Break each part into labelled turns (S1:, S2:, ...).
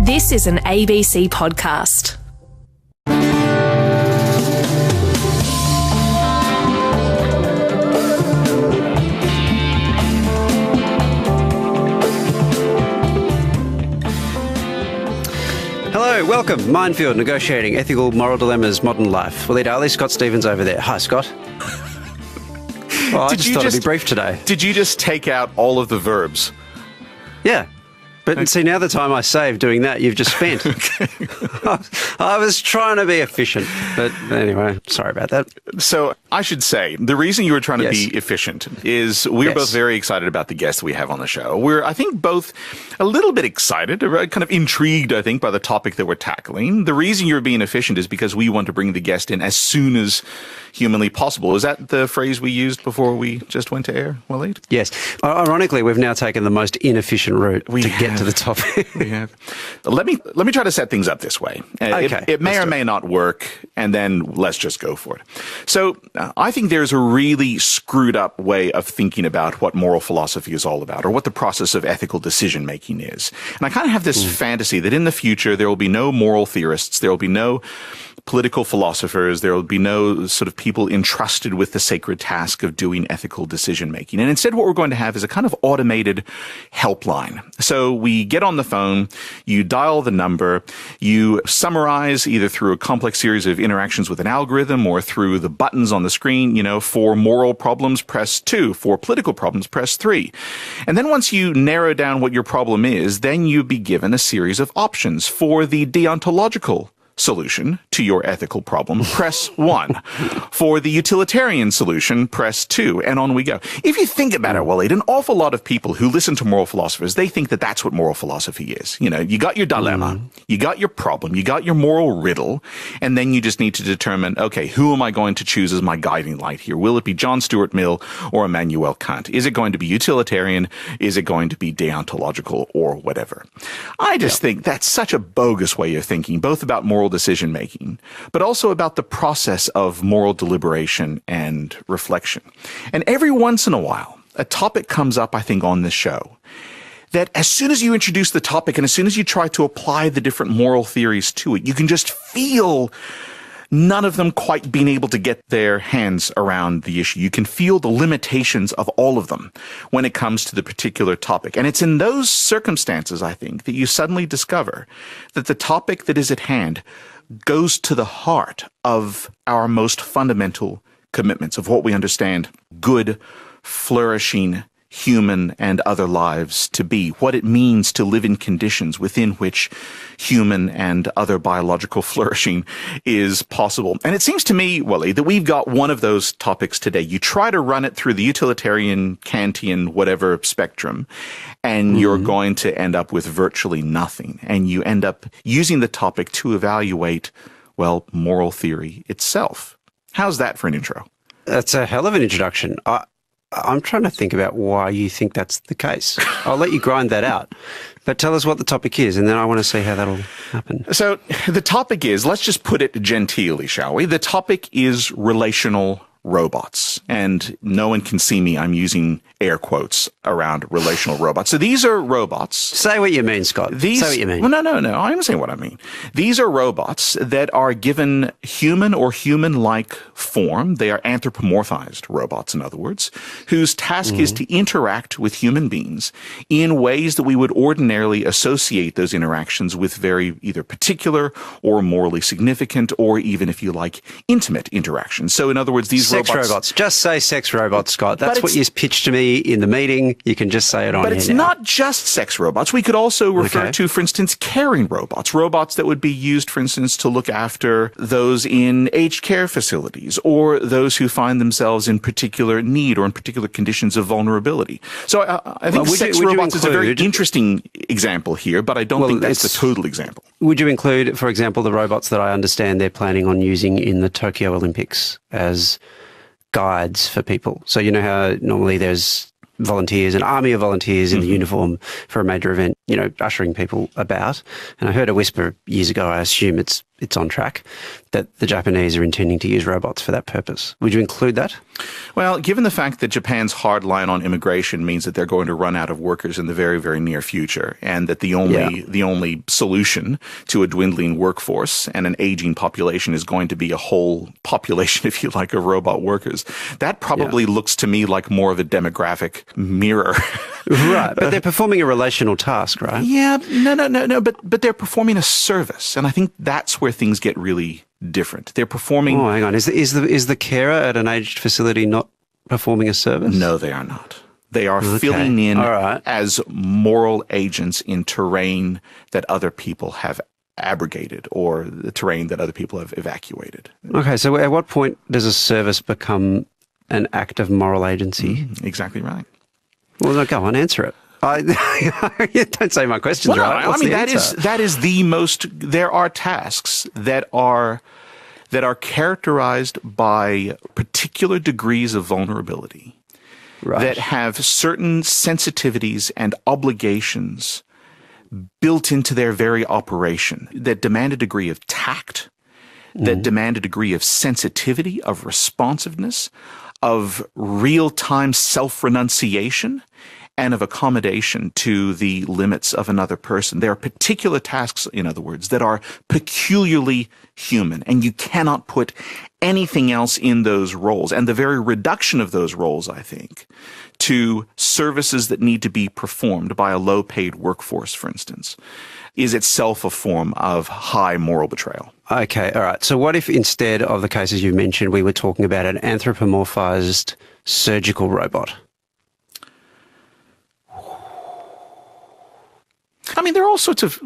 S1: This is an ABC podcast.
S2: Hello, welcome. Minefield, negotiating ethical, moral dilemmas, modern life. Well, Ali, Scott Stevens over there. Hi, Scott. Well, I just thought it'd be brief today.
S3: Did you just take out all of the verbs?
S2: Yeah. But see, now the time I saved doing that, you've just spent. I was trying to be efficient, but anyway, sorry about that.
S3: So I should say, the reason you were trying to be efficient is we're both very excited about the guests we have on the show. We're, I think, both a little bit excited, or kind of intrigued, I think, by the topic that we're tackling. The reason you're being efficient is because we want to bring the guest in as soon as humanly possible. Is that the phrase we used before we just went to air, Waleed?
S2: Yes. Ironically, we've now taken the most inefficient route to get to the topic.
S3: We have. Let me try to set things up this way.
S2: Okay.
S3: It may or may not work, and then let's just go for it. So I think there's a really screwed up way of thinking about what moral philosophy is all about, or what the process of ethical decision making is. And I kind of have this fantasy that in the future there will be no moral theorists, there will be no political philosophers, there will be no sort of people entrusted with the sacred task of doing ethical decision making. And instead what we're going to have is a kind of automated helpline. So we get on the phone, you dial the number, you summarize either through a complex series of interactions with an algorithm or through the buttons on the screen, for moral problems, press 2. For political problems, press 3. And then once you narrow down what your problem is, then you be given a series of options. For the deontological solution to your ethical problem, press 1. For the utilitarian solution, press 2, and on we go. If you think about it, Waleed, an awful lot of people who listen to moral philosophers, they think that that's what moral philosophy is. You got your dilemma, you got your problem, you got your moral riddle, and then you just need to determine, okay, who am I going to choose as my guiding light here? Will it be John Stuart Mill or Immanuel Kant? Is it going to be utilitarian? Is it going to be deontological or whatever? I just think that's such a bogus way of thinking, both about moral decision making, but also about the process of moral deliberation and reflection. And every once in a while, a topic comes up, I think, on this show that as soon as you introduce the topic and as soon as you try to apply the different moral theories to it, you can just feel none of them quite being able to get their hands around the issue. You can feel the limitations of all of them when it comes to the particular topic. And it's in those circumstances, I think, that you suddenly discover that the topic that is at hand goes to the heart of our most fundamental commitments, of what we understand good, flourishing, human and other lives to be, what it means to live in conditions within which human and other biological flourishing is possible. And it seems to me, Waleed, that we've got one of those topics today. You try to run it through the utilitarian, Kantian, whatever spectrum, and you're going to end up with virtually nothing. And you end up using the topic to evaluate, well, moral theory itself. How's that for an intro?
S2: That's a hell of an introduction. I'm trying to think about why you think that's the case. I'll let you grind that out. But tell us what the topic is, and then I want to see how that'll happen.
S3: So the topic is, let's just put it genteelly, shall we? The topic is relational robots. And no one can see me. I'm using air quotes around relational robots. So these are robots.
S2: Say what you mean, Scott. Say what you mean.
S3: Well, no. I'm saying what I mean. These are robots that are given human or human-like form. They are anthropomorphized robots, in other words, whose task is to interact with human beings in ways that we would ordinarily associate those interactions with very either particular or morally significant or even, if you like, intimate interactions. So in other words, these
S2: sex robots. Just say sex robots, Scott. That's what you pitched to me in the meeting. You can just say it on here.
S3: But it's not just sex robots. We could also refer to, for instance, caring robots. Robots that would be used, for instance, to look after those in aged care facilities or those who find themselves in particular need or in particular conditions of vulnerability. So I think sex robots is a very interesting example here, but I don't think that's the total example.
S2: Would you include, for example, the robots that I understand they're planning on using in the Tokyo Olympics as guides for people? So you know how normally there's volunteers, an army of volunteers in the uniform for a major event, ushering people about. And I heard a whisper years ago, I assume it's it's on track, that the Japanese are intending to use robots for that purpose. Would you include that?
S3: Well, given the fact that Japan's hard line on immigration means that they're going to run out of workers in the very, very near future, and that the only solution to a dwindling workforce and an aging population is going to be a whole population, if you like, of robot workers, that probably looks to me like more of a demographic mirror.
S2: Right, but they're performing a relational task, right?
S3: Yeah, no, but they're performing a service, and I think that's where things get really different. They're performing...
S2: Oh, hang on. Is the carer at an aged facility not performing a service?
S3: No, they are not. They are filling in as moral agents in terrain that other people have abrogated or the terrain that other people have evacuated.
S2: Okay, so at what point does a service become an act of moral agency?
S3: Exactly right.
S2: Well, no, go on, answer it. Don't say my question's right.
S3: I mean, that is the most... There are tasks that are characterized by particular degrees of vulnerability, that have certain sensitivities and obligations built into their very operation, that demand a degree of tact, that demand a degree of sensitivity, of responsiveness, of real-time self-renunciation, and of accommodation to the limits of another person. There are particular tasks, in other words, that are peculiarly human, and you cannot put anything else in those roles. And the very reduction of those roles, I think, to services that need to be performed by a low-paid workforce, for instance, is itself a form of high moral betrayal.
S2: Okay, all right. So what if instead of the cases you mentioned, we were talking about an anthropomorphized surgical robot?
S3: I mean, there are all sorts of...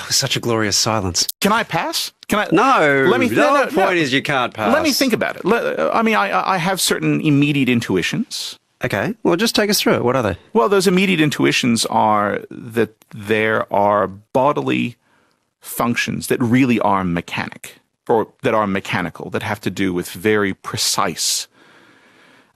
S2: Such a glorious silence.
S3: Can I pass?
S2: No. The point is you can't pass.
S3: Let me think about it. I have certain immediate intuitions.
S2: Okay. Well, just take us through it. What are they?
S3: Well, those immediate intuitions are that there are bodily functions that really are that are mechanical, that have to do with very precise...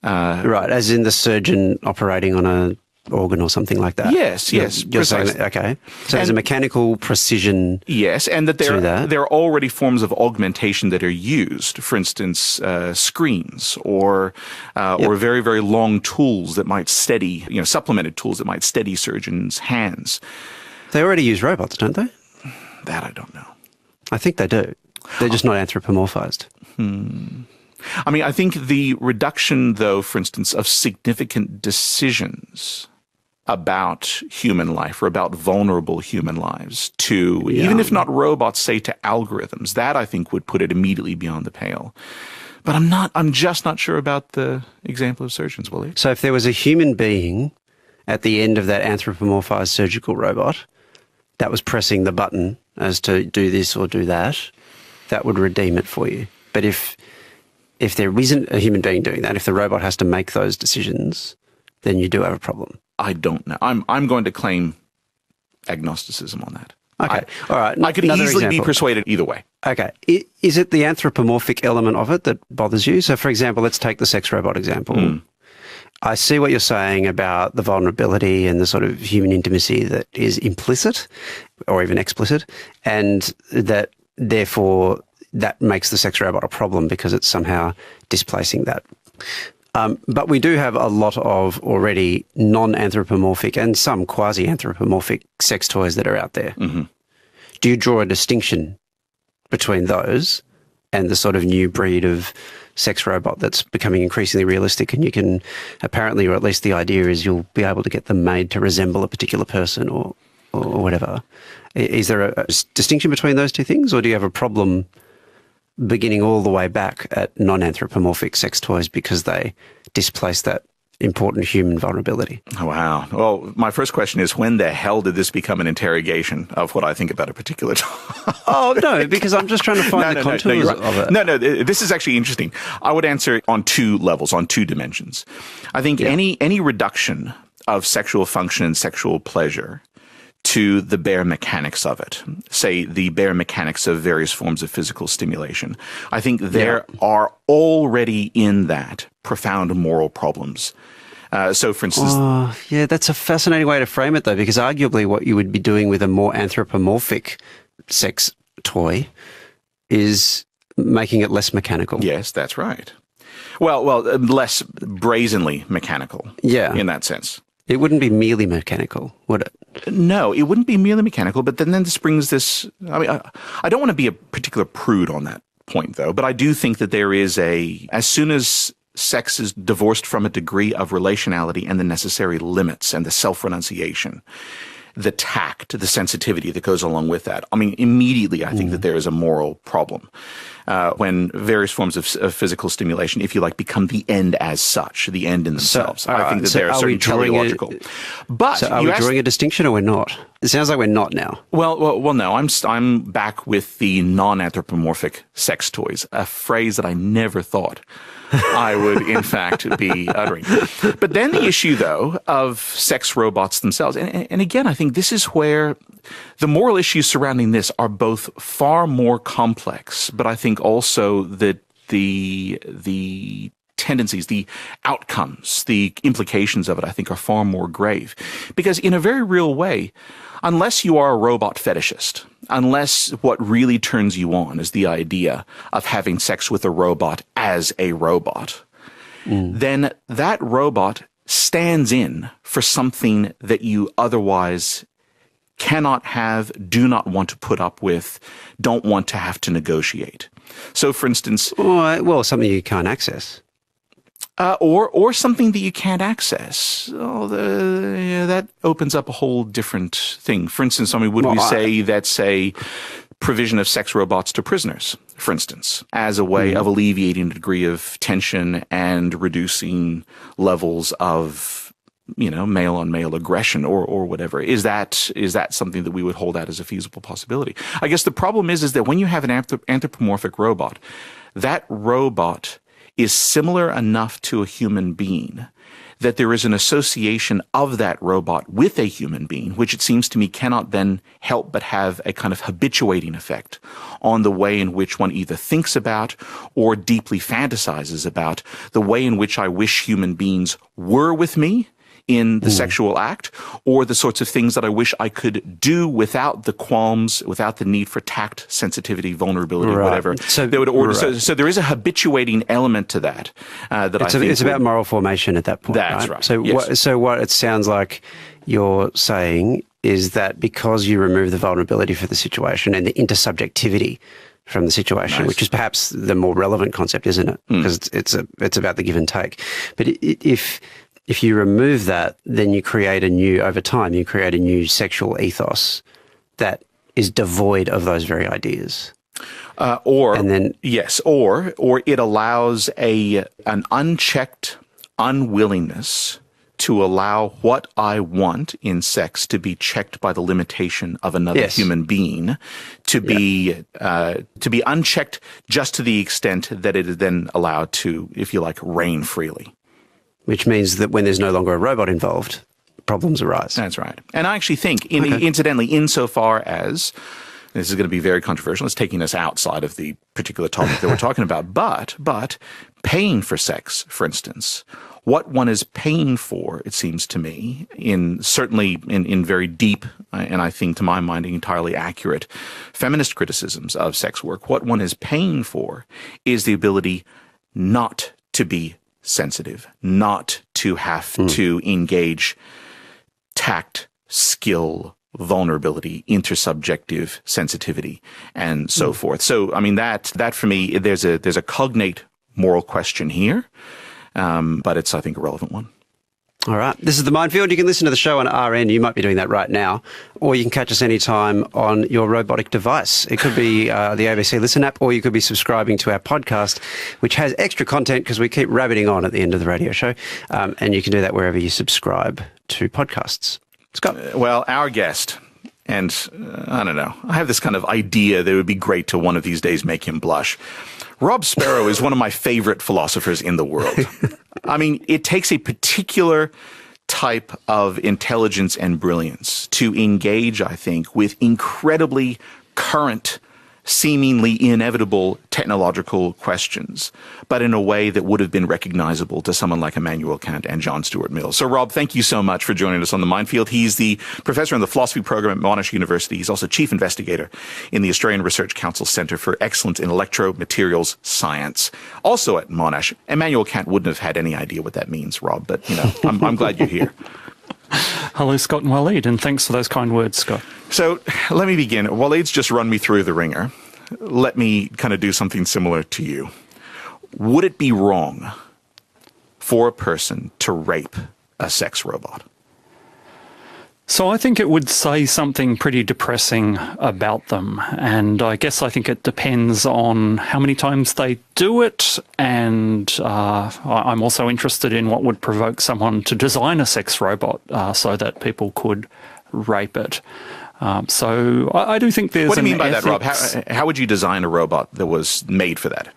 S2: right, as in the surgeon operating on a organ or something like that.
S3: Yes.
S2: You're saying that, okay. So there's a mechanical precision.
S3: Yes, and that there are already forms of augmentation that are used. For instance, screens or very, very long tools that might steady, supplemented tools that might steady surgeons' hands.
S2: They already use robots, don't they?
S3: That I don't know.
S2: I think they do. They're just not anthropomorphized.
S3: I mean, I think the reduction, though, for instance, of significant decisions about human life or about vulnerable human lives to, even if not robots, say to algorithms, that I think would put it immediately beyond the pale. But I'm just not sure about the example of surgeons, Willie.
S2: So if there was a human being at the end of that anthropomorphized surgical robot that was pressing the button as to do this or do that, that would redeem it for you. But if there isn't a human being doing that, if the robot has to make those decisions, then you do have a problem.
S3: I don't know. I'm going to claim agnosticism on that.
S2: Okay. All right.
S3: I could easily be persuaded either way.
S2: Okay. Is it the anthropomorphic element of it that bothers you? So, for example, let's take the sex robot example. I see what you're saying about the vulnerability and the sort of human intimacy that is implicit or even explicit, and that therefore that makes the sex robot a problem because it's somehow displacing that. But we do have a lot of already non-anthropomorphic and some quasi-anthropomorphic sex toys that are out there. Do you draw a distinction between those and the sort of new breed of sex robot that's becoming increasingly realistic, and you can apparently, or at least the idea is you'll be able to get them made to resemble a particular person or whatever. Is there a distinction between those two things, or do you have a problem beginning all the way back at non-anthropomorphic sex toys because they displace that important human vulnerability?
S3: Wow. Well, my first question is, when the hell did this become an interrogation of what I think about a particular topic?
S2: Oh, no, because I'm just trying to find the contours of it.
S3: No, this is actually interesting. I would answer on two levels, on two dimensions. I think any reduction of sexual function and sexual pleasure to the bare mechanics of it, say the bare mechanics of various forms of physical stimulation, I think there are already in that profound moral problems. So, for instance...
S2: that's a fascinating way to frame it, though, because arguably what you would be doing with a more anthropomorphic sex toy is making it less mechanical.
S3: Yes, that's right. Well, less brazenly mechanical.
S2: Yeah.
S3: In that sense.
S2: It wouldn't be merely mechanical, would it?
S3: No, it wouldn't be merely mechanical, but then this brings this, I mean, I don't want to be a particular prude on that point, though, but I do think that there is as soon as sex is divorced from a degree of relationality and the necessary limits and the self-renunciation, the tact, the sensitivity that goes along with that. I mean, immediately I think that there is a moral problem when various forms of physical stimulation, if you like, become the end as such, the end in themselves. I think that there are certain teleological.
S2: But so are we drawing a distinction or we're not? It sounds like we're not now.
S3: Well, no. I'm back with the non-anthropomorphic sex toys, a phrase that I never thought I would, in fact, be uttering. But then the issue, though, of sex robots themselves, and again, I think this is where the moral issues surrounding this are both far more complex, but I think also that the tendencies, the outcomes, the implications of it, I think, are far more grave. Because in a very real way, unless you are a robot fetishist, unless what really turns you on is the idea of having sex with a robot as a robot, then that robot stands in for something that you otherwise cannot have, do not want to put up with, don't want to have to negotiate. So, for instance...
S2: Well, something you can't access.
S3: Or something that you can't access. That opens up a whole different thing. For instance, would we say that's a provision of sex robots to prisoners, for instance, as a way of alleviating a degree of tension and reducing levels of, male-on-male aggression or whatever? Is that something that we would hold out as a feasible possibility? I guess the problem is that when you have an anthropomorphic robot, that robot is similar enough to a human being that there is an association of that robot with a human being, which it seems to me cannot then help but have a kind of habituating effect on the way in which one either thinks about or deeply fantasizes about the way in which I wish human beings were with me in the sexual act, or the sorts of things that I wish I could do without the qualms, without the need for tact, sensitivity, vulnerability, whatever. So they would order. Right. So there is a habituating element to that.
S2: It's about moral formation at that point.
S3: That's right.
S2: So
S3: yes.
S2: What it sounds like you're saying is that because you remove the vulnerability for the situation and the intersubjectivity from the situation, which is perhaps the more relevant concept, isn't it? Because it's about the give and take. But if you remove that, then you create a new sexual ethos that is devoid of those very ideas.
S3: Or it allows an unchecked unwillingness to allow what I want in sex to be checked by the limitation of another human being, to be unchecked just to the extent that it is then allowed to, if you like, reign freely.
S2: Which means that when there's no longer a robot involved, problems arise.
S3: That's right. And I actually think, incidentally, insofar as, this is going to be very controversial, it's taking us outside of the particular topic that we're talking about, but paying for sex, for instance, what one is paying for, it seems to me, certainly in very deep, and I think to my mind entirely accurate, feminist criticisms of sex work, what one is paying for is the ability not to be sensitive, not to have to engage tact, skill, vulnerability, intersubjective sensitivity, and so forth. So, I mean, that for me, there's a cognate moral question here, but it's, I think, a relevant one.
S2: All right. This is The Minefield. You can listen to the show on RN. You might be doing that right now. Or you can catch us anytime on your robotic device. It could be the ABC Listen app, or you could be subscribing to our podcast, which has extra content because we keep rabbiting on at the end of the radio show. And you can do that wherever you subscribe to podcasts. Scott?
S3: Well, our guest, and I don't know, I have this kind of idea that it would be great to one of these days make him blush. Rob Sparrow is one of my favorite philosophers in the world. I mean, it takes a particular type of intelligence and brilliance to engage, I think, with incredibly current seemingly inevitable technological questions, but in a way that would have been recognizable to someone like Immanuel Kant and John Stuart Mill. So, Rob, thank you so much for joining us on the Minefield. He's the professor in the philosophy program at Monash University. He's also chief investigator in the Australian Research Council Centre for Excellence in Electromaterials Science. Also at Monash. Immanuel Kant wouldn't have had any idea what that means, Rob, but, I'm glad you're here.
S4: Hello, Scott and Waleed, and thanks for those kind words, Scott.
S3: So let me begin. Waleed's just run me through the ringer. Let me kind of do something similar to you. Would it be wrong for a person to rape a sex robot?
S4: So I think it would say something pretty depressing about them, and I think it depends on how many times they do it, and I'm also interested in what would provoke someone to design a sex robot so that people could rape it. So I do think there's.
S3: What do you mean by that, Rob? How would you design a robot that was made for that?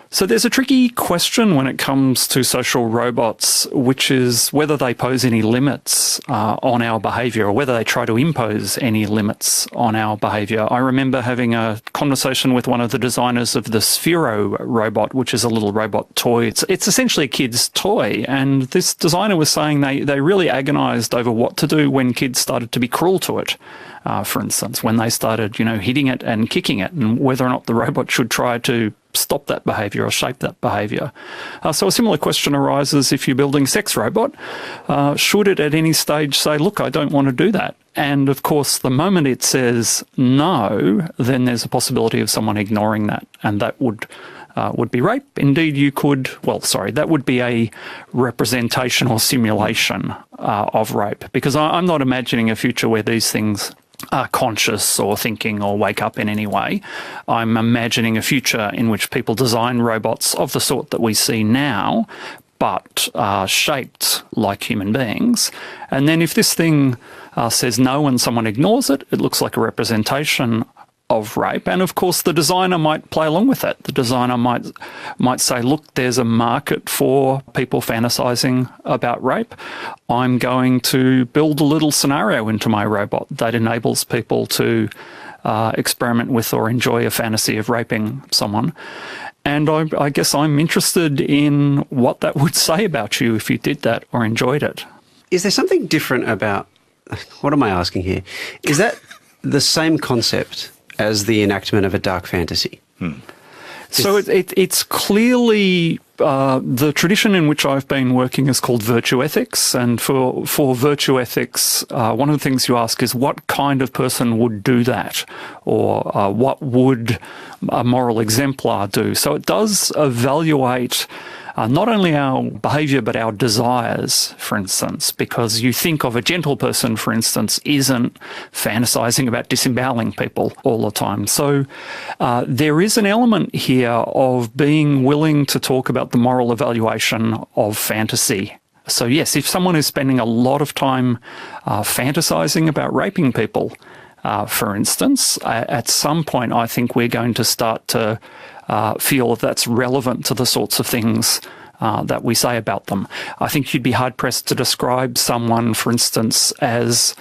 S4: So there's a tricky question when it comes to social robots, which is whether they pose any limits on our behaviour or whether they try to impose any limits on our behaviour. I remember having a conversation with one of the designers of the Sphero robot, which is a little robot toy. It's essentially a kid's toy. And this designer was saying they really agonised over what to do when kids started to be cruel to it. For instance, when they started, hitting it and kicking it, and whether or not the robot should try to stop that behaviour or shape that behaviour. So a similar question arises if you're building a sex robot. Should it at any stage say, look, I don't want to do that? And of course, the moment it says no, then there's a possibility of someone ignoring that, and that would be rape. Indeed, that would be a representation or simulation of rape, because I'm not imagining a future where these things are conscious or thinking or wake up in any way. I'm imagining a future in which people design robots of the sort that we see now, but shaped like human beings. And then if this thing says no and someone ignores it, it looks like a representation of rape. And of course, the designer might play along with that. The designer might say, look, there's a market for people fantasizing about rape. I'm going to build a little scenario into my robot that enables people to experiment with or enjoy a fantasy of raping someone. And I guess I'm interested in what that would say about you if you did that or enjoyed it.
S2: Is there something different about, what am I asking here? Is that the same concept as the enactment of a dark fantasy?
S4: So it's clearly the tradition in which I've been working is called virtue ethics. And for virtue ethics, one of the things you ask is what kind of person would do that? Or what would a moral exemplar do? So it does evaluate not only our behaviour but our desires, for instance, because you think of a gentle person, for instance, isn't fantasising about disemboweling people all the time. So there is an element here of being willing to talk about the moral evaluation of fantasy. So yes, if someone is spending a lot of time fantasising about raping people, for instance, at some point I think we're going to start to feel that's relevant to the sorts of things that we say about them. I think you'd be hard-pressed to describe someone, for instance, as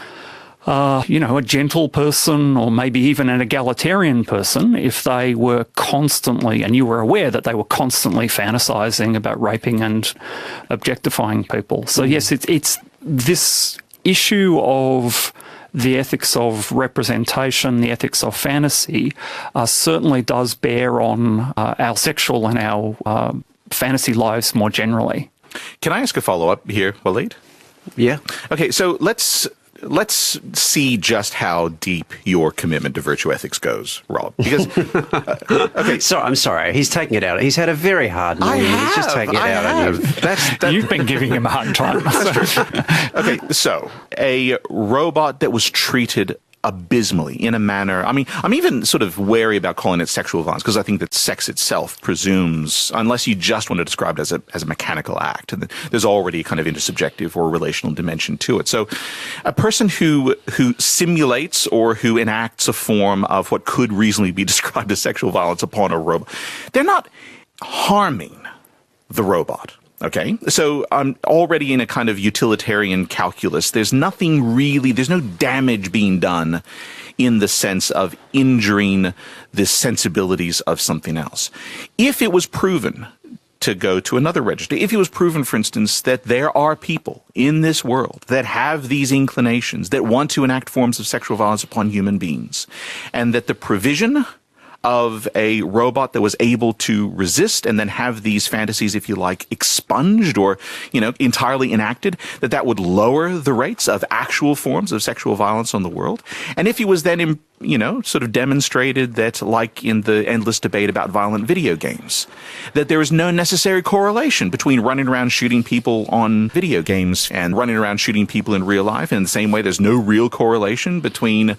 S4: a gentle person or maybe even an egalitarian person if they were constantly, and you were aware that they were constantly fantasizing about raping and objectifying people. So yes, it's this issue of the ethics of representation, the ethics of fantasy, certainly does bear on our sexual and our fantasy lives more generally.
S3: Can I ask a follow-up here, Waleed?
S2: Yeah.
S3: Okay, so let's see just how deep your commitment to virtue ethics goes, Rob. Because
S2: okay, I'm sorry. He's taking it out. He's had a very hard morning. He's just taking it out on you.
S4: You've been giving him a hard time.
S3: Okay, so a robot that was treated abysmally in a manner. I mean, I'm even sort of wary about calling it sexual violence because I think that sex itself presumes, unless you just want to describe it as a mechanical act, and there's already kind of intersubjective or relational dimension to it. So a person who simulates or who enacts a form of what could reasonably be described as sexual violence upon a robot, they're not harming the robot. Okay, so I'm already in a kind of utilitarian calculus. There's no damage being done in the sense of injuring the sensibilities of something else. If it was proven, to go to another register, if it was proven, for instance, that there are people in this world that have these inclinations, that want to enact forms of sexual violence upon human beings, and that the provision of a robot that was able to resist and then have these fantasies, if you like, expunged or, entirely enacted, that would lower the rates of actual forms of sexual violence on the world. And if he was then, sort of demonstrated that, like in the endless debate about violent video games, that there is no necessary correlation between running around shooting people on video games and running around shooting people in real life. And in the same way, there's no real correlation between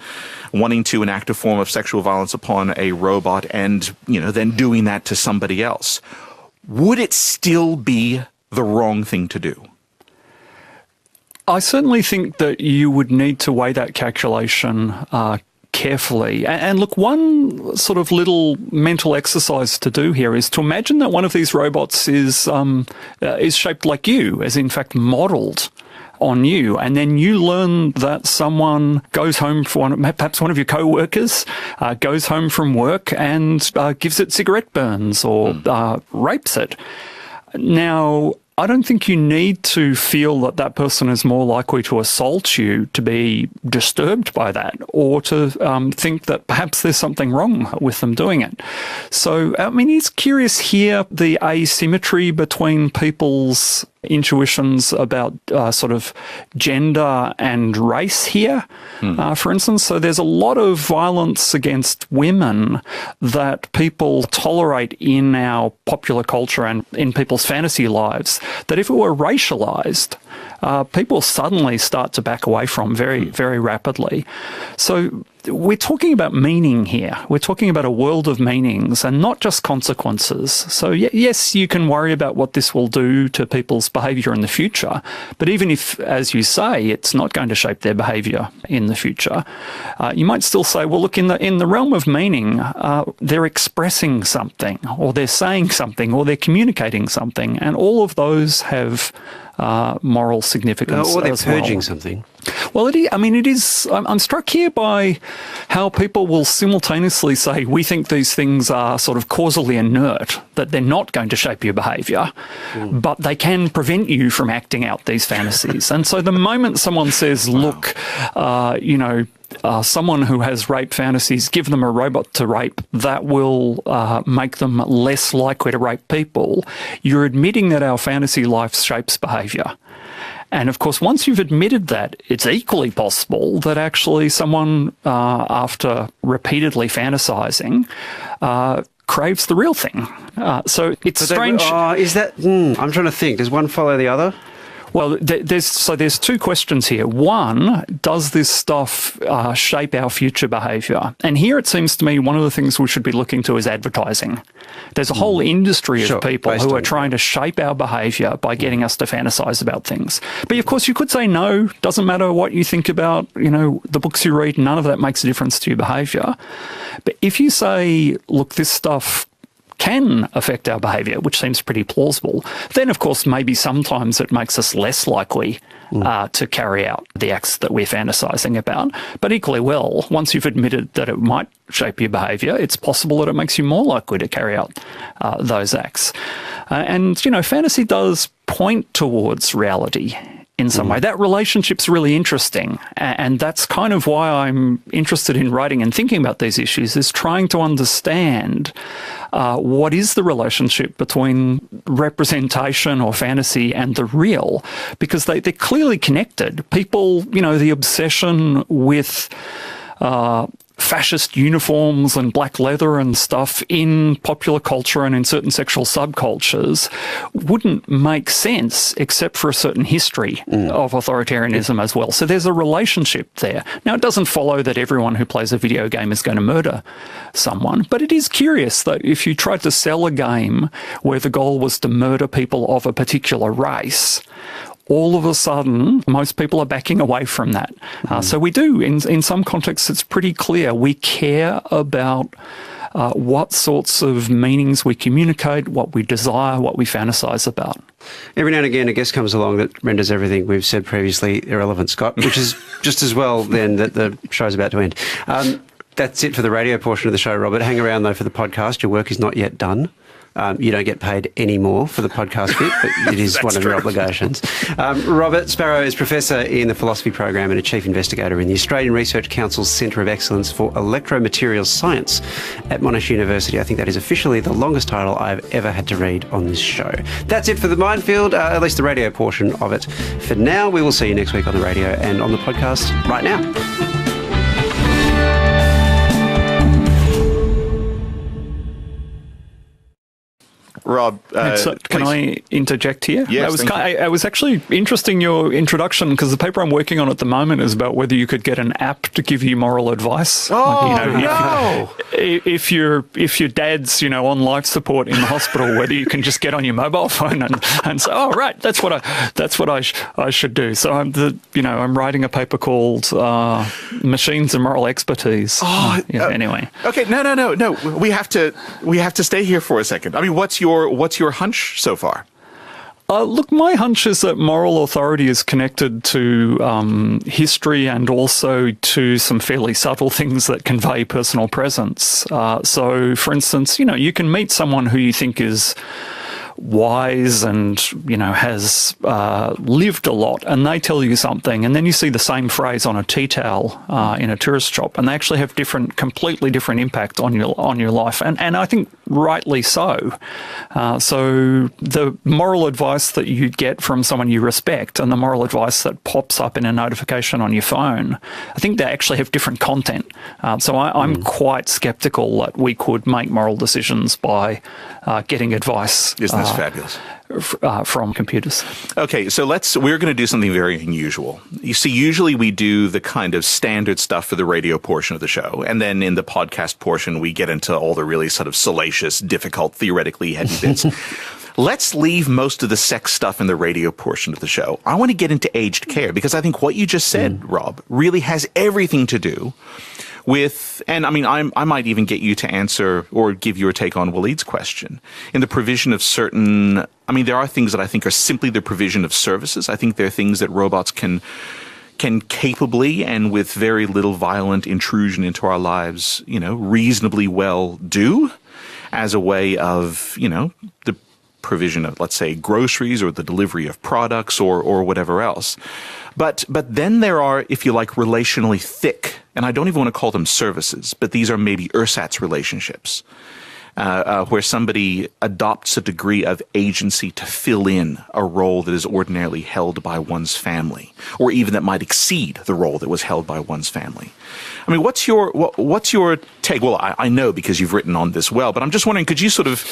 S3: wanting to enact a form of sexual violence upon a robot and, then doing that to somebody else. Would it still be the wrong thing to do?
S4: I certainly think that you would need to weigh that calculation carefully. And look, one sort of little mental exercise to do here is to imagine that one of these robots is shaped like you, as in fact modelled on you, and then you learn that someone goes home perhaps one of your co-workers goes home from work and gives it cigarette burns or rapes it. Now, I don't think you need to feel that that person is more likely to assault you to be disturbed by that, or to think that perhaps there's something wrong with them doing it. So, it's curious here, the asymmetry between people's intuitions about sort of gender and race here, for instance. So there's a lot of violence against women that people tolerate in our popular culture and in people's fantasy lives, that if it were racialized, people suddenly start to back away from very, very rapidly. So we're talking about meaning here. We're talking about a world of meanings and not just consequences. So yes, you can worry about what this will do to people's behaviour in the future, but even if, as you say, it's not going to shape their behaviour in the future, you might still say, well, look, in the realm of meaning, they're expressing something, or they're saying something, or they're communicating something, and all of those have moral significance.
S2: Or they're purging something.
S4: Well, it is. I'm struck here by how people will simultaneously say, we think these things are sort of causally inert, that they're not going to shape your behaviour, but they can prevent you from acting out these fantasies. And so the moment someone says, look, someone who has rape fantasies, give them a robot to rape, that will make them less likely to rape people, you're admitting that our fantasy life shapes behaviour. And of course, once you've admitted that, it's equally possible that actually someone, after repeatedly fantasizing, craves the real thing. So it's strange.
S2: Is that? I'm trying to think. Does one follow the other?
S4: Well, there's two questions here. One, does this stuff shape our future behaviour? And here it seems to me one of the things we should be looking to is advertising. There's a whole industry of people who are trying to shape our behaviour by getting us to fantasise about things. But of course, you could say no, doesn't matter what you think about, the books you read, none of that makes a difference to your behaviour. But if you say, look, this stuff can affect our behaviour, which seems pretty plausible, then of course maybe sometimes it makes us less likely to carry out the acts that we're fantasising about. But equally well, once you've admitted that it might shape your behaviour, it's possible that it makes you more likely to carry out those acts. And fantasy does point towards reality in some way. That relationship's really interesting, and that's kind of why I'm interested in writing and thinking about these issues, is trying to understand what is the relationship between representation or fantasy and the real, because they're clearly connected. People, the obsession with fascist uniforms and black leather and stuff in popular culture and in certain sexual subcultures wouldn't make sense except for a certain history of authoritarianism as well. So there's a relationship there. Now, it doesn't follow that everyone who plays a video game is going to murder someone, but it is curious that if you tried to sell a game where the goal was to murder people of a particular race, all of a sudden, most people are backing away from that. So we do, in some contexts, it's pretty clear we care about what sorts of meanings we communicate, what we desire, what we fantasize about.
S2: Every now and again, a guest comes along that renders everything we've said previously irrelevant, Scott, which is just as well then that the show's about to end. That's it for the radio portion of the show, Robert. Hang around, though, for the podcast. Your work is not yet done. You don't get paid any more for the podcast bit, but it is one of your obligations. Robert Sparrow is Professor in the Philosophy Program and a Chief Investigator in the Australian Research Council's Centre of Excellence for Electromaterials Science at Monash University. I think that is officially the longest title I've ever had to read on this show. That's it for the Minefield, at least the radio portion of it. For now, we will see you next week on the radio and on the podcast right now.
S3: Rob,
S4: can I interject here?
S3: Yes,
S4: it was actually interesting, your introduction, because the paper I'm working on at the moment is about whether you could get an app to give you moral advice.
S3: No!
S4: If your dad's on life support in the hospital, whether you can just get on your mobile phone and say, oh right, that's what I should do. So I'm writing a paper called Machines and Moral Expertise. Anyway.
S3: Okay, no. We have to stay here for a second. I mean, what's your hunch so far?
S4: Look, my hunch is that moral authority is connected to history and also to some fairly subtle things that convey personal presence. So, for instance, you can meet someone who you think is wise and, has lived a lot, and they tell you something, and then you see the same phrase on a tea towel in a tourist shop, and they actually have completely different impact on your life, and I think rightly so. So the moral advice that you get from someone you respect and the moral advice that pops up in a notification on your phone, I think they actually have different content. So I'm quite sceptical that we could make moral decisions by getting advice.
S3: Isn't this fabulous?
S4: From computers.
S3: Okay, so we're going to do something very unusual. You see, usually we do the kind of standard stuff for the radio portion of the show, and then in the podcast portion, we get into all the really sort of salacious, difficult, theoretically heavy bits. Let's leave most of the sex stuff in the radio portion of the show. I want to get into aged care, because I think what you just said, Rob, really has everything to do with, and I mean, I might even get you to answer or give your take on Waleed's question. In the provision of certain, I mean, there are things that I think are simply the provision of services. I think there are things that robots can capably and with very little violent intrusion into our lives, reasonably well do as a way of, the provision of, let's say, groceries or the delivery of products or whatever else. But then there are, if you like, relationally thick, and I don't even want to call them services, but these are maybe ersatz relationships, where somebody adopts a degree of agency to fill in a role that is ordinarily held by one's family, or even that might exceed the role that was held by one's family. I mean, what's your take? Well, I know because you've written on this well, but I'm just wondering, could you sort of,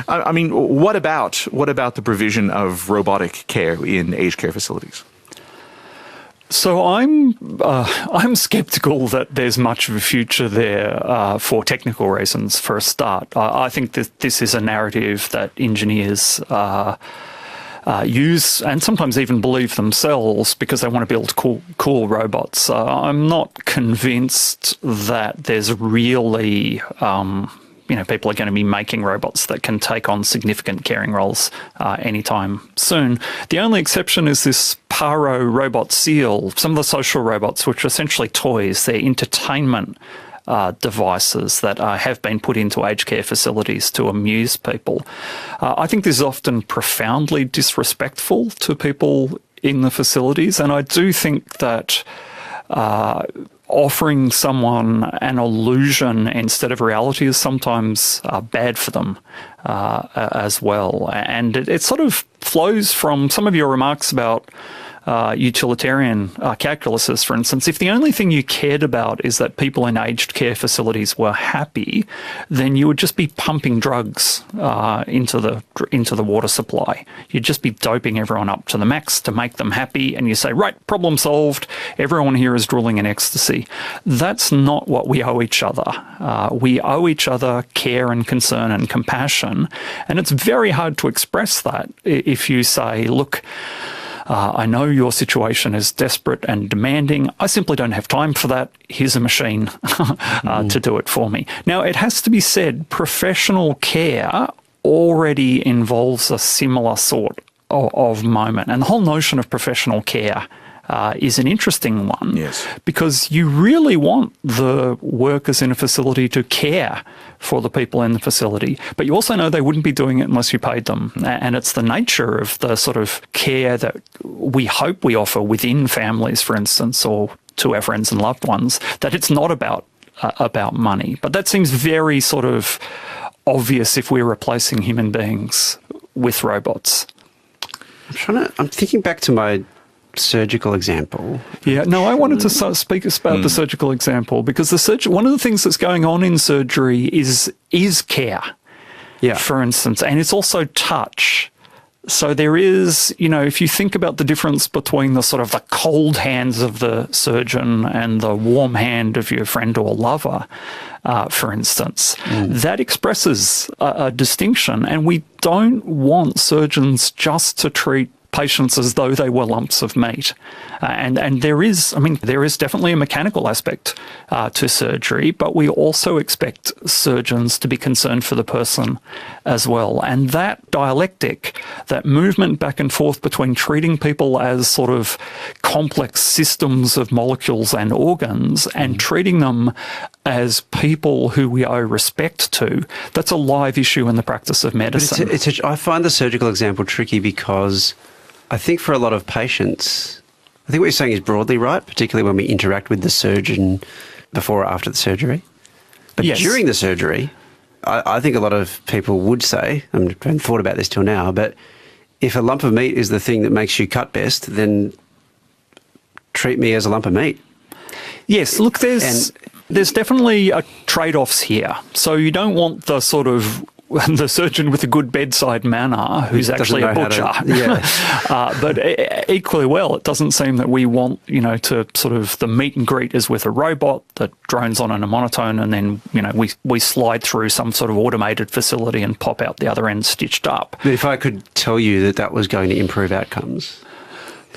S3: I mean, what about the provision of robotic care in aged care facilities?
S4: So I'm skeptical that there's much of a future there for technical reasons. For a start, I think that this is a narrative that engineers use and sometimes even believe themselves because they want to build cool robots. I'm not convinced that there's really people are going to be making robots that can take on significant caring roles anytime soon. The only exception is this Paro robot seal, some of the social robots, which are essentially toys. They're entertainment devices that have been put into aged care facilities to amuse people. I think this is often profoundly disrespectful to people in the facilities, and I do think that offering someone an illusion instead of reality is sometimes bad for them as well. And it sort of flows from some of your remarks about utilitarian calculuses, for instance. If the only thing you cared about is that people in aged care facilities were happy, then you would just be pumping drugs into the water supply. You'd just be doping everyone up to the max to make them happy, and you say, right, problem solved, everyone here is drooling in ecstasy. That's not what we owe each other. We owe each other care and concern and compassion, and it's very hard to express that if you say, look, I know your situation is desperate and demanding. I simply don't have time for that. Here's a machine to do it for me. Now, it has to be said, professional care already involves a similar sort of moment. And the whole notion of professional care is an interesting one.
S3: Yes.
S4: Because you really want the workers in a facility to care for the people in the facility, but you also know they wouldn't be doing it unless you paid them. And it's the nature of the sort of care that we hope we offer within families, for instance, or to our friends and loved ones, that it's not about money. But that seems very sort of obvious if we're replacing human beings with robots.
S2: I'm thinking back to my surgical example.
S4: Yeah, no, I wanted to speak about the surgical example because one of the things that's going on in surgery is care, for instance, and it's also touch. So there is, if you think about the difference between the sort of the cold hands of the surgeon and the warm hand of your friend or lover, for instance, that expresses a distinction. And we don't want surgeons just to treat patients as though they were lumps of meat. And there is definitely a mechanical aspect to surgery, but we also expect surgeons to be concerned for the person as well. And that dialectic, that movement back and forth between treating people as sort of complex systems of molecules and organs and treating them as people who we owe respect to, that's a live issue in the practice of medicine.
S2: I find the surgical example tricky because I think for a lot of patients, I think what you're saying is broadly right, particularly when we interact with the surgeon before or after the surgery. But during the surgery, I think a lot of people would say, I haven't thought about this till now, but if a lump of meat is the thing that makes you cut best, then treat me as a lump of meat.
S4: Yes, look, there's definitely trade-offs here. So you don't want the sort of the surgeon with a good bedside manner who's actually a butcher. But equally well, it doesn't seem that we want, to sort of the meet and greet is with a robot that drones on in a monotone and then, we slide through some sort of automated facility and pop out the other end stitched up.
S2: But if I could tell you that was going to improve outcomes.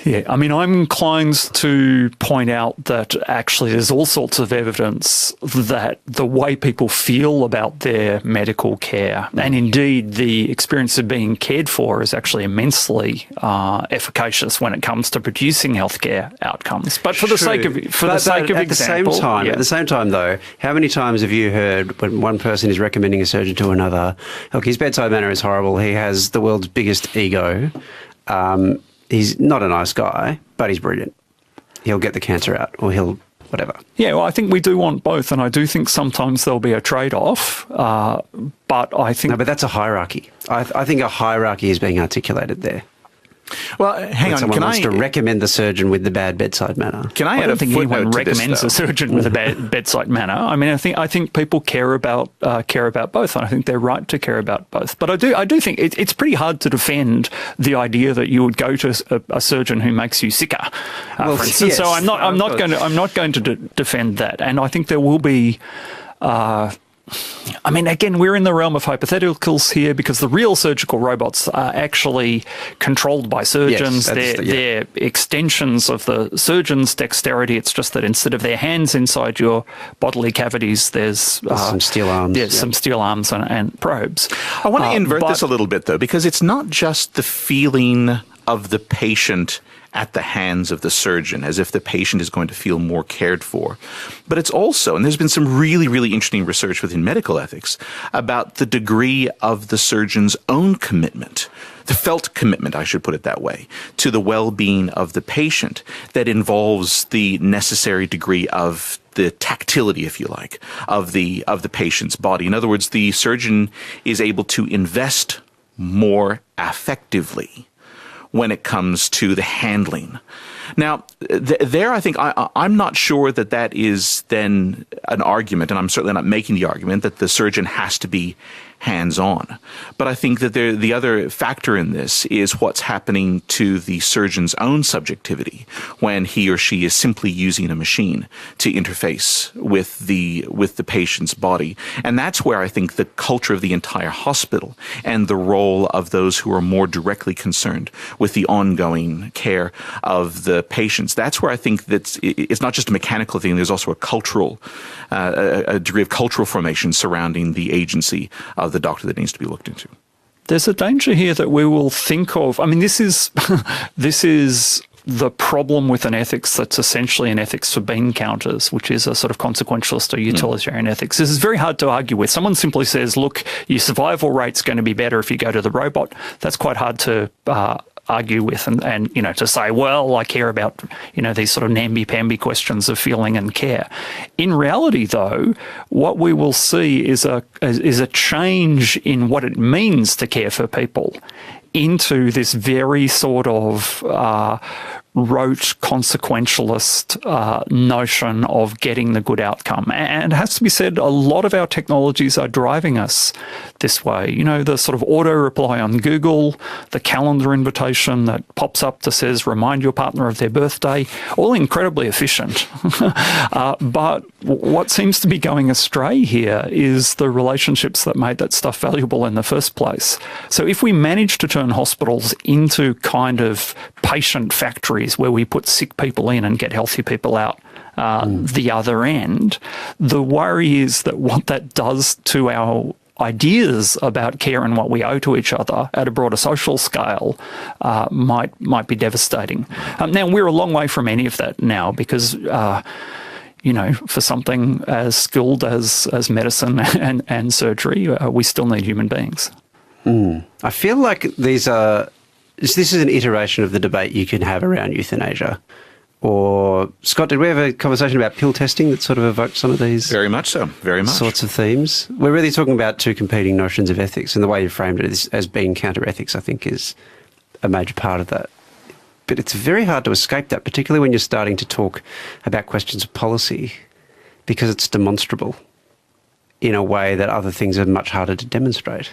S4: Yeah, I'm inclined to point out that actually there's all sorts of evidence that the way people feel about their medical care and indeed the experience of being cared for is actually immensely efficacious when it comes to producing healthcare outcomes. But for the sake of example,
S2: at the same time though, how many times have you heard when one person is recommending a surgeon to another, look, his bedside manner is horrible, he has the world's biggest ego, he's not a nice guy, but he's brilliant. He'll get the cancer out, or he'll whatever. Yeah,
S4: well, I think we do want both, and I do think sometimes there'll be a trade-off, but I think...
S2: No, but that's a hierarchy. I think a hierarchy is being articulated there.
S3: Well, hang on.
S2: Someone wants to recommend the surgeon with the bad bedside manner.
S3: Can I
S4: don't think anyone recommends a surgeon with a bad bedside manner. I mean, I think people care about both, and I think they're right to care about both. But I do think it's pretty hard to defend the idea that you would go to a surgeon who makes you sicker, for instance. Yes, so I'm not going to defend that, and I think there will be. Again, we're in the realm of hypotheticals here because the real surgical robots are actually controlled by surgeons. Yes, they're extensions of the surgeon's dexterity. It's just that instead of their hands inside your bodily cavities, there's
S2: some steel arms.
S4: There's some steel arms and probes.
S3: I want to invert this a little bit, though, because it's not just the feeling of the patient at the hands of the surgeon, as if the patient is going to feel more cared for. But it's also, and there's been some really, really interesting research within medical ethics about the degree of the surgeon's own commitment, the felt commitment, I should put it that way, to the well-being of the patient that involves the necessary degree of the tactility, if you like, of the patient's body. In other words, the surgeon is able to invest more affectively when it comes to the handling. Now, there I think I'm not sure that is then an argument, and I'm certainly not making the argument that the surgeon has to be hands-on. But I think that the other factor in this is what's happening to the surgeon's own subjectivity when he or she is simply using a machine to interface with the patient's body. And that's where I think the culture of the entire hospital and the role of those who are more directly concerned with the ongoing care of the patients, that's where I think that it's not just a mechanical thing, there's also a cultural, a degree of cultural formation surrounding the agency of the doctor that needs to be looked into.
S4: There's a danger here that we will think of, I mean, this is the problem with an ethics that's essentially an ethics for bean counters, which is a sort of consequentialist or utilitarian ethics. This is very hard to argue with. Someone simply says, look, your survival rate's going to be better if you go to the robot. That's quite hard to argue with and you know, to say, well, I care about, you know, these sort of namby-pamby questions of feeling and care. In reality, though, what we will see is a change in what it means to care for people into this very sort of rote consequentialist notion of getting the good outcome. And it has to be said, a lot of our technologies are driving us this way. You know, the sort of auto reply on Google, the calendar invitation that pops up that says, remind your partner of their birthday, all incredibly efficient. But what seems to be going astray here is the relationships that made that stuff valuable in the first place. So if we manage to turn hospitals into kind of patient factories where we put sick people in and get healthy people out the other end, the worry is that what that does to our ideas about care and what we owe to each other at a broader social scale might be devastating. Now, we're a long way from any of that now because you know, for something as skilled as medicine and surgery, we still need human beings.
S2: I feel like this is an iteration of the debate you can have around euthanasia. Or, Scott, did we have a conversation about pill testing that sort of evoked some of these?
S3: Very much so, very much.
S2: Sorts of themes. We're really talking about two competing notions of ethics, and the way you framed it as being counter-ethics, I think, is a major part of that. But it's very hard to escape that, particularly when you're starting to talk about questions of policy, because it's demonstrable in a way that other things are much harder to demonstrate.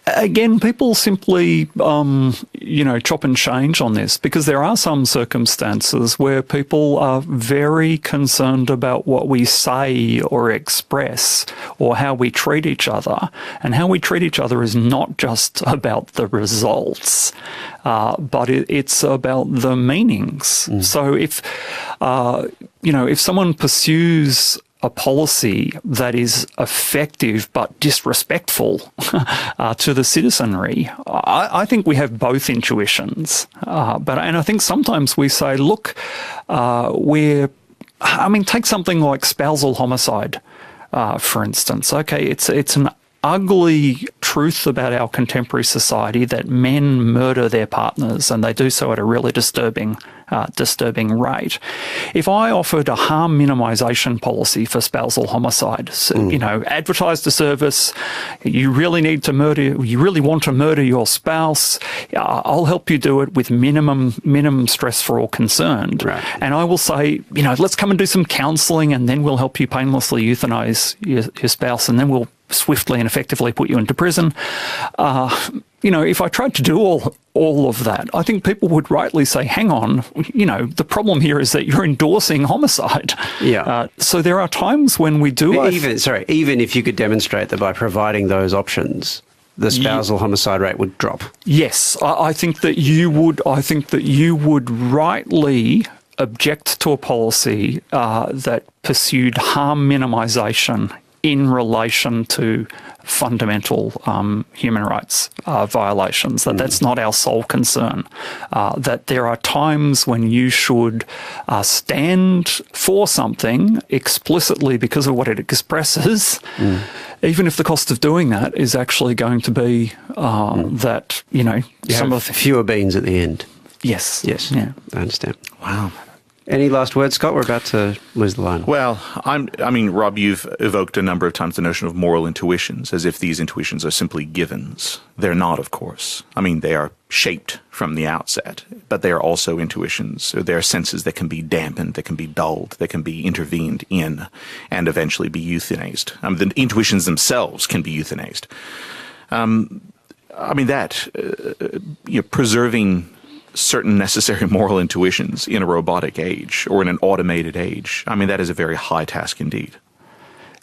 S4: Again, people simply, you know, chop and change on this because there are some circumstances where people are very concerned about what we say or express or how we treat each other. And how we treat each other is not just about the results, but it's about the meanings. So if, you know, if someone pursues a policy that is effective but disrespectful to the citizenry, I think we have both intuitions. And I think sometimes we say, look, take something like spousal homicide, for instance. Okay, it's an ugly truth about our contemporary society that men murder their partners, and they do so at a really disturbing rate. If I offered a harm minimisation policy for spousal homicide, you know, advertised a service, you really want to murder your spouse, I'll help you do it with minimum stress for all concerned. Right. And I will say, you know, let's come and do some counselling, and then we'll help you painlessly euthanize your spouse, and then we'll swiftly and effectively put you into prison. You know, if I tried to do all of that, I think people would rightly say, hang on, you know, the problem here is that you're endorsing homicide. Yeah. So there are times when we do...
S2: Even if you could demonstrate that by providing those options, the spousal homicide rate would drop.
S4: Yes, I think that you would rightly object to a policy that pursued harm minimisation in relation to fundamental human rights violations, that's not our sole concern, that there are times when you should stand for something explicitly because of what it expresses, even if the cost of doing that is actually going to be that, you know,
S2: some of fewer beans at the end.
S4: Yes.
S2: Yes,
S4: yeah.
S2: I understand.
S3: Wow.
S2: Any last words, Scott? We're about to lose the line.
S3: Well, Rob, you've evoked a number of times the notion of moral intuitions, as if these intuitions are simply givens. They're not, of course. They are shaped from the outset, but they are also intuitions. They are senses that can be dampened, that can be dulled, that can be intervened in, and eventually be euthanized. The intuitions themselves can be euthanized. Preserving certain necessary moral intuitions in a robotic age or in an automated age, that is a very high task indeed.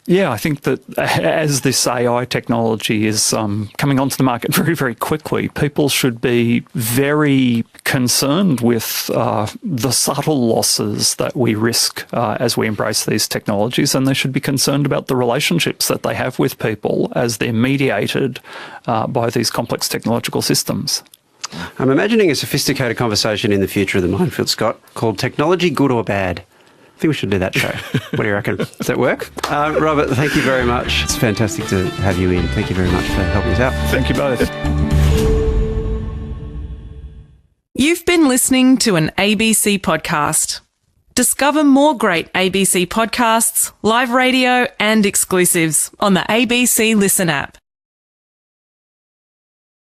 S4: Yeah, I think that as this AI technology is coming onto the market very, very quickly, people should be very concerned with the subtle losses that we risk as we embrace these technologies, and they should be concerned about the relationships that they have with people as they're mediated by these complex technological systems.
S2: I'm imagining a sophisticated conversation in the future of the Minefield, Scott, called Technology Good or Bad? I think we should do that show. What do you reckon? Does that work? Robert, thank you very much. It's fantastic to have you in. Thank you very much for helping us out.
S4: Thank you both.
S1: You've been listening to an ABC podcast. Discover more great ABC podcasts, live radio and exclusives on the ABC Listen app.